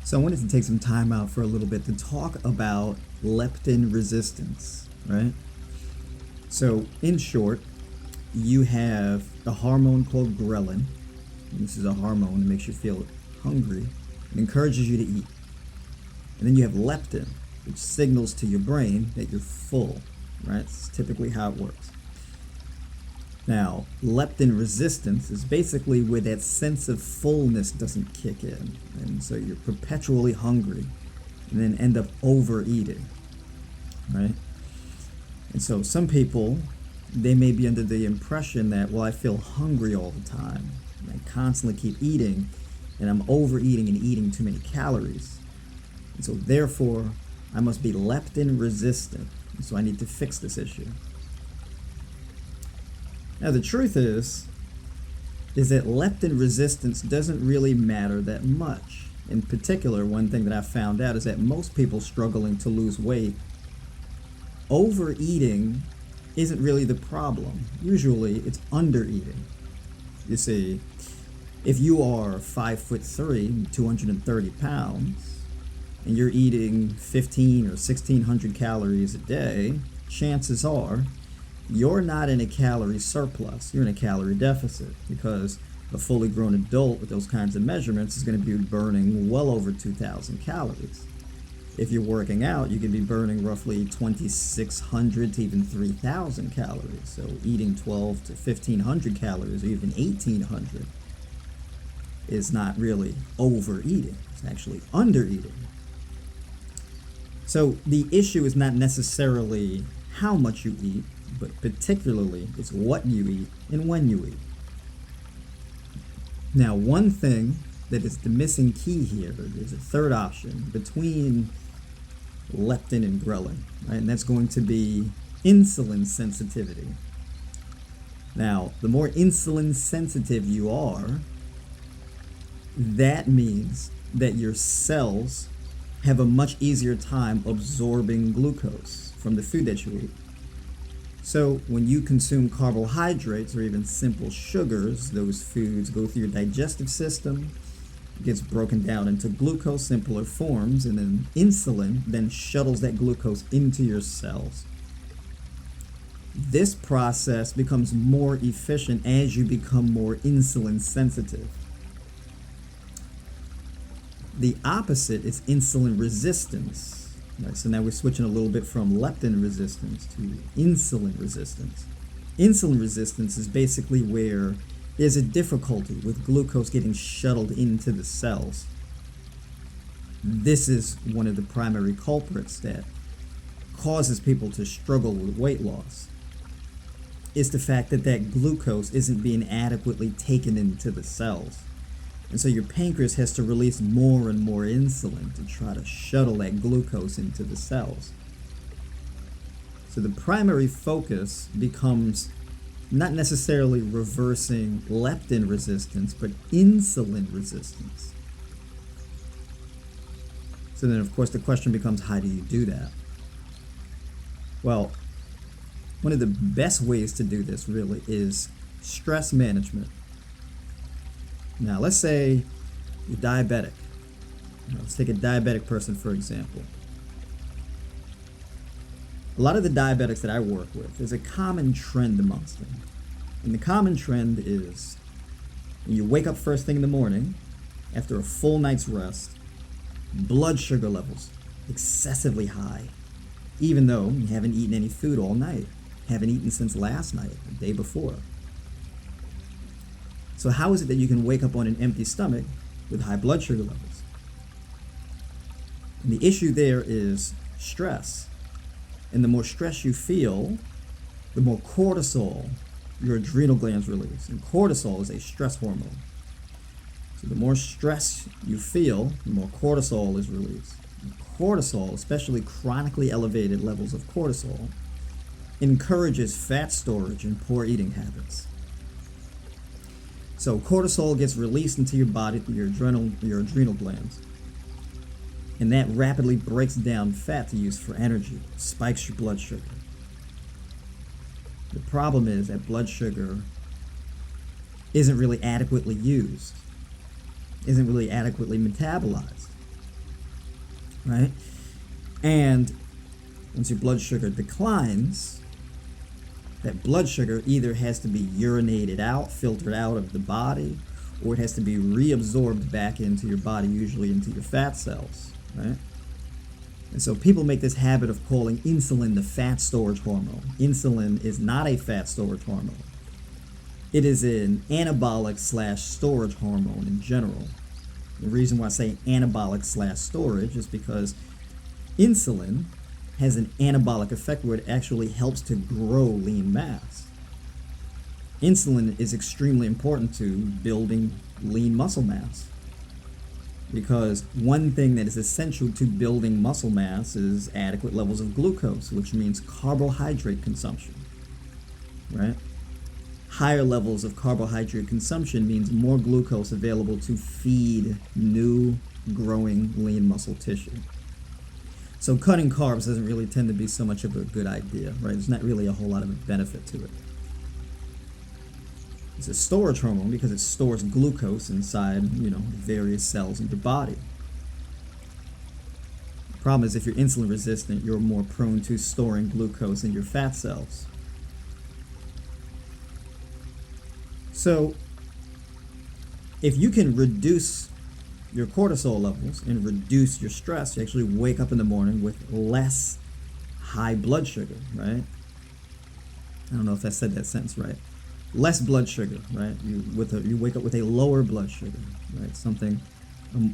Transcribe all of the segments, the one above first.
So I wanted to take some time out for a little bit to talk about leptin resistance, right? So in short, you have a hormone called ghrelin. This is a hormone that makes you feel hungry and encourages you to eat. And then you have leptin, which signals to your brain that you're full, right? It's typically how it works. Now, leptin resistance is basically where that sense of fullness doesn't kick in. And so you're perpetually hungry and then end up overeating, right? And so some people, they may be under the impression that, well, I feel hungry all the time. And I constantly keep eating and I'm overeating and eating too many calories. And so therefore, I must be leptin resistant. And so I need to fix this issue. Now the truth is that leptin resistance doesn't really matter that much. In particular, one thing that I've found out is that most people struggling to lose weight, overeating isn't really the problem. Usually it's undereating. You see, if you are 5'3", 230 pounds, and you're eating 15 or 1600 calories a day, chances are you're not in a calorie surplus, you're in a calorie deficit, because a fully grown adult with those kinds of measurements is going to be burning well over 2,000 calories. If you're working out, you could be burning roughly 2,600 to even 3,000 calories. So eating 12 to 1,500 calories or even 1,800 is not really overeating, it's actually undereating. So the issue is not necessarily how much you eat, but particularly it's what you eat and when you eat. Now, one thing that is the missing key here is a third option between leptin and ghrelin, right? And that's going to be insulin sensitivity. Now, the more insulin sensitive you are, that means that your cells have a much easier time absorbing glucose from the food that you eat. So when you consume carbohydrates or even simple sugars, those foods go through your digestive system, gets broken down into glucose, simpler forms, and then insulin then shuttles that glucose into your cells. This process becomes more efficient as you become more insulin sensitive. The opposite is insulin resistance. Right, so now we're switching a little bit from leptin resistance to insulin resistance. Insulin resistance is basically where there's a difficulty with glucose getting shuttled into the cells. This is one of the primary culprits that causes people to struggle with weight loss. It's the fact that that glucose isn't being adequately taken into the cells. And so your pancreas has to release more and more insulin to try to shuttle that glucose into the cells. So the primary focus becomes not necessarily reversing leptin resistance, but insulin resistance. So then, of course, the question becomes, how do you do that? Well, one of the best ways to do this really is stress management. Now, let's say you're diabetic. Let's take a diabetic person, for example. A lot of the diabetics that I work with, there's a common trend amongst them. And the common trend is when you wake up first thing in the morning, after a full night's rest, blood sugar levels excessively high, even though you haven't eaten any food all night, haven't eaten since last night, the day before. So how is it that you can wake up on an empty stomach with high blood sugar levels? And the issue there is stress. And the more stress you feel, the more cortisol your adrenal glands release. And cortisol is a stress hormone. So the more stress you feel, the more cortisol is released. And cortisol, especially chronically elevated levels of cortisol, encourages fat storage and poor eating habits. So cortisol gets released into your body through your adrenal glands. And that rapidly breaks down fat to use for energy, spikes your blood sugar. The problem is that blood sugar isn't really adequately used, isn't really adequately metabolized. right? And once your blood sugar declines, that blood sugar either has to be urinated out, filtered out of the body, or it has to be reabsorbed back into your body, usually into your fat cells, right? And so people make this habit of calling insulin the fat storage hormone. Insulin is not a fat storage hormone. It is an anabolic / storage hormone in general. The reason why I say anabolic / storage is because insulin has an anabolic effect where it actually helps to grow lean mass. Insulin is extremely important to building lean muscle mass, because one thing that is essential to building muscle mass is adequate levels of glucose, which means carbohydrate consumption, right? Higher levels of carbohydrate consumption means more glucose available to feed new growing lean muscle tissue. So cutting carbs doesn't really tend to be so much of a good idea, right? There's not really a whole lot of a benefit to it. It's a storage hormone because it stores glucose inside, various cells in your body. The problem is if you're insulin resistant, you're more prone to storing glucose in your fat cells. So if you can reduce your cortisol levels and reduce your stress, you actually wake up in the morning with less high blood sugar, right? I don't know if I said that sentence right. Less blood sugar, right? You wake up with a lower blood sugar, right? Something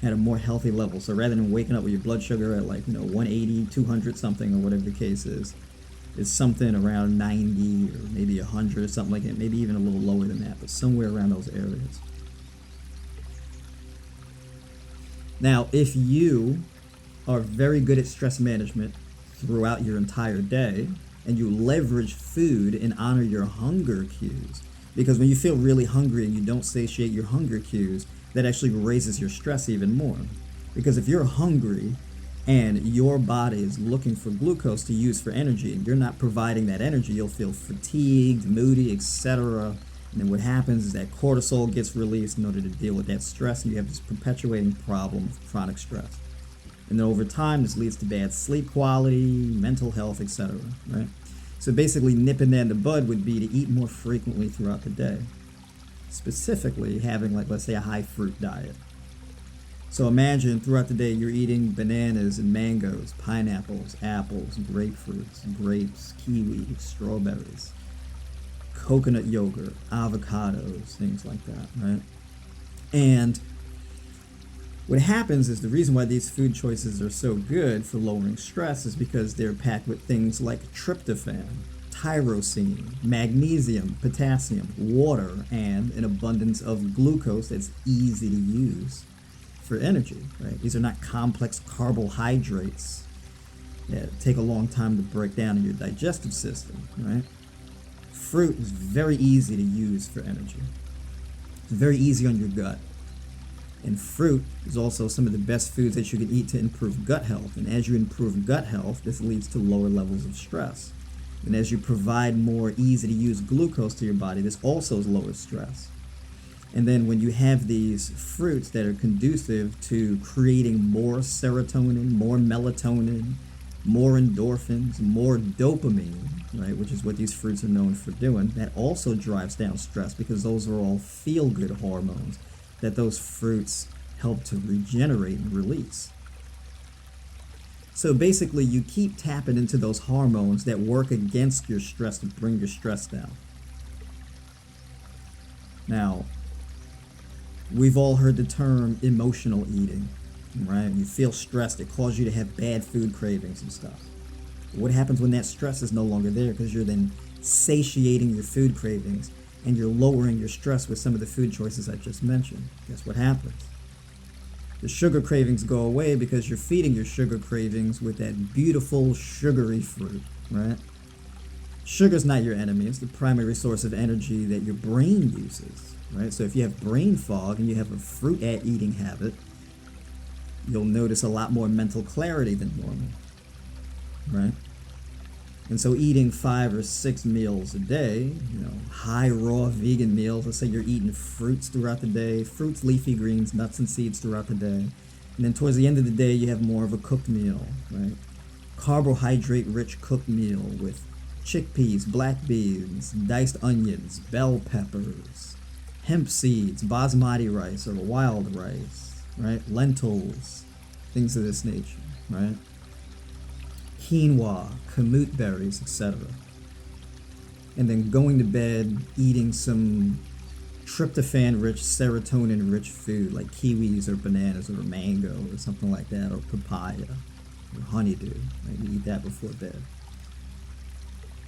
at a more healthy level. So rather than waking up with your blood sugar at 180, 200 something, or whatever the case is, it's something around 90 or maybe 100 or something like that, maybe even a little lower than that, but somewhere around those areas. Now, if you are very good at stress management throughout your entire day, and you leverage food and honor your hunger cues, because when you feel really hungry and you don't satiate your hunger cues, that actually raises your stress even more. Because if you're hungry and your body is looking for glucose to use for energy and you're not providing that energy, you'll feel fatigued, moody, etc. And then what happens is that cortisol gets released in order to deal with that stress, and you have this perpetuating problem of chronic stress. And then over time, this leads to bad sleep quality, mental health, etc. Right? So basically, nipping that in the bud would be to eat more frequently throughout the day. Specifically, having, let's say, a high fruit diet. So imagine throughout the day you're eating bananas and mangoes, pineapples, apples, grapefruits, grapes, kiwis, strawberries, coconut yogurt, avocados, things like that, right? And what happens is the reason why these food choices are so good for lowering stress is because they're packed with things like tryptophan, tyrosine, magnesium, potassium, water, and an abundance of glucose that's easy to use for energy, right? These are not complex carbohydrates that take a long time to break down in your digestive system, right? Fruit is very easy to use for energy. It's very easy on your gut. And fruit is also some of the best foods that you can eat to improve gut health. And as you improve gut health, this leads to lower levels of stress. And as you provide more easy-to-use glucose to your body, this also lowers stress. And then when you have these fruits that are conducive to creating more serotonin, more melatonin, more endorphins, more dopamine, right, which is what these fruits are known for doing, that also drives down stress because those are all feel-good hormones that those fruits help to regenerate and release. So basically, you keep tapping into those hormones that work against your stress to bring your stress down. Now, we've all heard the term emotional eating, right? You feel stressed, it causes you to have bad food cravings and stuff. What happens when that stress is no longer there? Because you're then satiating your food cravings and you're lowering your stress with some of the food choices I just mentioned. Guess what happens? The sugar cravings go away because you're feeding your sugar cravings with that beautiful sugary fruit, right? Sugar's not your enemy. It's the primary source of energy that your brain uses, right? So if you have brain fog and you have a fruit eating habit, you'll notice a lot more mental clarity than normal, right? And so eating 5 or 6 meals a day, high raw vegan meals, let's say you're eating fruits throughout the day, fruits, leafy greens, nuts and seeds throughout the day, And then towards the end of the day, you have more of a cooked meal, right? Carbohydrate-rich cooked meal with chickpeas, black beans, diced onions, bell peppers, hemp seeds, basmati rice or wild rice, right? Lentils, things of this nature, right? Quinoa, kamut berries, etc. And then going to bed eating some tryptophan-rich, serotonin-rich food like kiwis or bananas or mango or something like that, or papaya or honeydew. Right? You eat that before bed.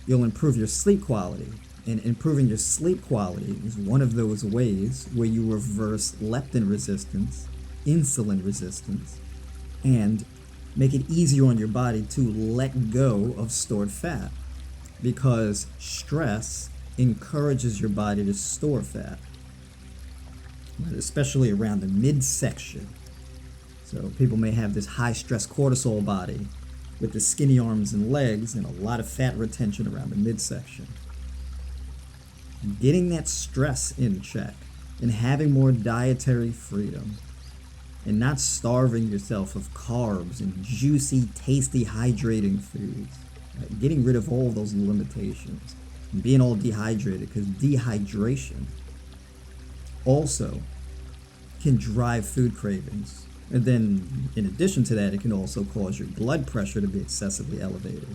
You'll improve your sleep quality. And improving your sleep quality is one of those ways where you reverse leptin resistance, insulin resistance, and make it easier on your body to let go of stored fat, because stress encourages your body to store fat, especially around the midsection. So people may have this high stress cortisol body with the skinny arms and legs and a lot of fat retention around the midsection. Getting that stress in check and having more dietary freedom and not starving yourself of carbs and juicy, tasty, hydrating foods. Right? Getting rid of all of those limitations and being all dehydrated, because dehydration also can drive food cravings. And then in addition to that, it can also cause your blood pressure to be excessively elevated,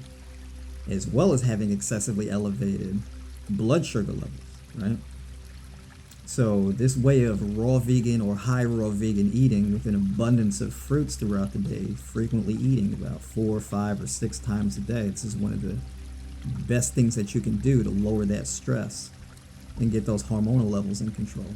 as well as having excessively elevated blood sugar levels, right? So this way of raw vegan or high raw vegan eating with an abundance of fruits throughout the day, frequently eating about 4, 5, or 6 times a day, this is one of the best things that you can do to lower that stress and get those hormonal levels in control.